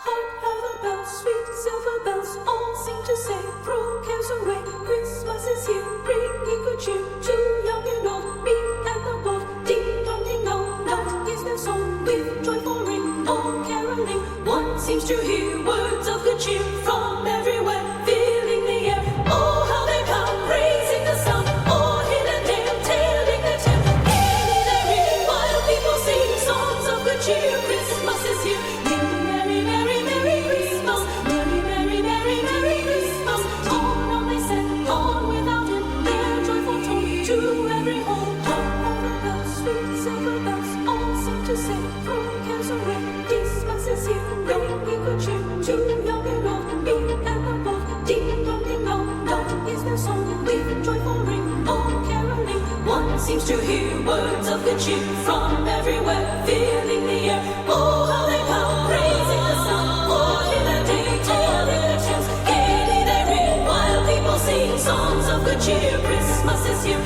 Hark how the bells, sweet silver bells, all seem to say, throw cares away. Christmas is here, bringing good cheer to young and old, meek and the bold. Ding dong ding dong, dong is their song with joyful ring, all caroling. One seems to hear words of good cheer from everywhere, filling the air. Oh, how they come, praising the sun, all hid and dim, telling their tale. Gaily they ring, while people sing songs of good cheer. Christmas is here. Merry, merry, merry Christmas. Merry, merry, merry, merry Christmas. On they send, on without him, their joyful tone to every home. Hark how the bells, sweet silver bells, all seem to say, throw cares away. Christmas is here, bringing good cheer to young and old, meek and the bold. Ding dong ding dong, dong is their song with joyful ring, all caroling. One seems to hear words of good cheer from everywhere, filling the air. Oh, how they come, praising the sun, all in the day, telling their tales. Gaily they ring, while people sing songs of good cheer. Christmas is here.